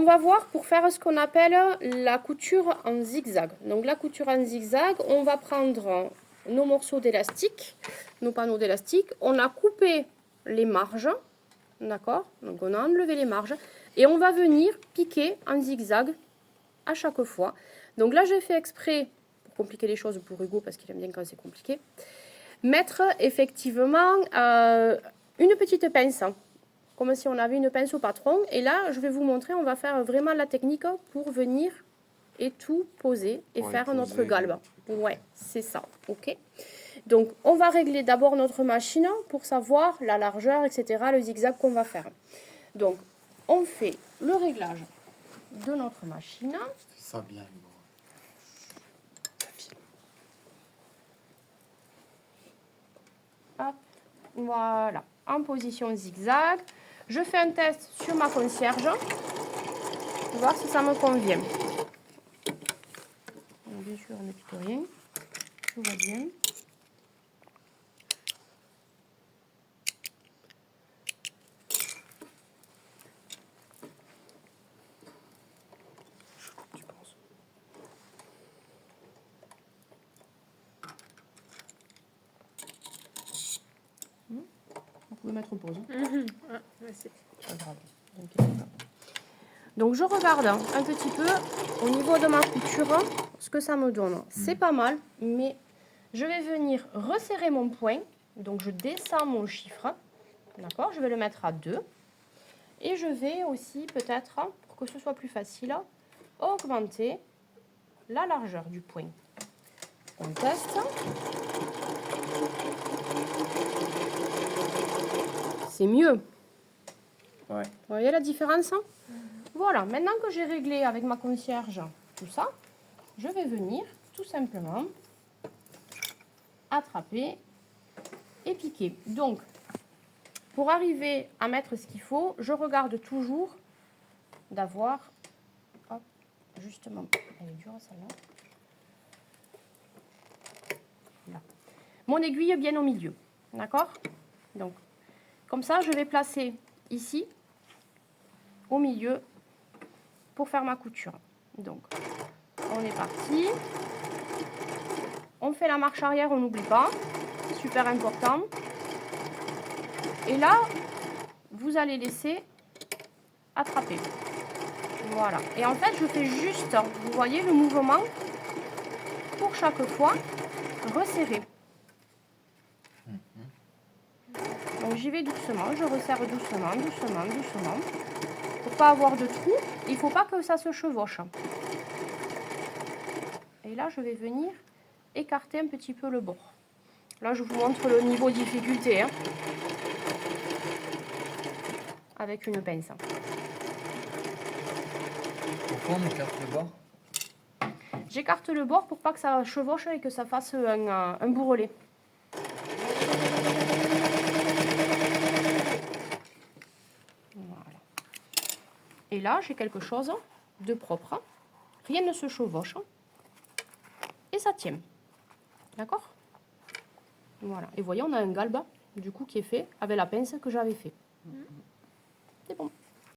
on va voir pour faire ce qu'on appelle la couture en zigzag. Donc la couture en zigzag, on va prendre nos morceaux d'élastique, nos panneaux d'élastique, on a coupé les marges, d'accord? Donc on a enlevé les marges et on va venir piquer en zigzag à chaque fois. Donc là j'ai fait exprès, pour compliquer les choses pour Hugo parce qu'il aime bien quand c'est compliqué, mettre effectivement une petite pince, comme si on avait une pince au patron. Et là je vais vous montrer, on va faire vraiment la technique pour venir et tout poser et faire notre galbe. Ouais, c'est ça, ok. Donc, on va régler d'abord notre machine pour savoir la largeur, etc., le zigzag qu'on va faire. Donc, on fait le réglage de notre machine. Ça bien. Hop, voilà, en position zigzag. Je fais un test sur ma concierge pour voir si ça me convient. Donc, bien sûr, on ne pique rien. Tout va bien. Vous pouvez mettre pause. Pas grave. Donc je regarde un petit peu au niveau de ma couture ce que ça me donne. C'est pas mal, mais je vais venir resserrer mon point. Donc je descends mon chiffre. D'accord, je vais le mettre à 2. Et je vais aussi peut-être, pour que ce soit plus facile, augmenter la largeur du point. On teste. C'est mieux. Ouais. Vous voyez la différence? Voilà, maintenant que j'ai réglé avec ma concierge tout ça, je vais venir tout simplement attraper et piquer. Donc, pour arriver à mettre ce qu'il faut, je regarde toujours d'avoir, justement, elle est dure celle-là, là. Mon aiguille bien au milieu, d'accord? Donc, comme ça, je vais placer ici, au milieu, pour faire ma couture. Donc, on est parti. On fait la marche arrière, on n'oublie pas. C'est super important. Et là, vous allez laisser attraper. Voilà. Et en fait, je fais juste, vous voyez le mouvement, pour chaque fois, resserrer. Donc j'y vais doucement, je resserre doucement, doucement, doucement. Pour pas avoir de trou, il ne faut pas que ça se chevauche. Et là, je vais venir écarter un petit peu le bord. Là, je vous montre le niveau de difficulté, hein, avec une pince. Pourquoi on écarte le bord? J'écarte le bord pour pas que ça chevauche et que ça fasse un bourrelet. Voilà. Et là, j'ai quelque chose de propre. Rien ne se chevauche. Et ça tient. D'accord? Voilà. Et vous voyez, on a un galbe, du coup, qui est fait avec la pince que j'avais fait. C'est bon.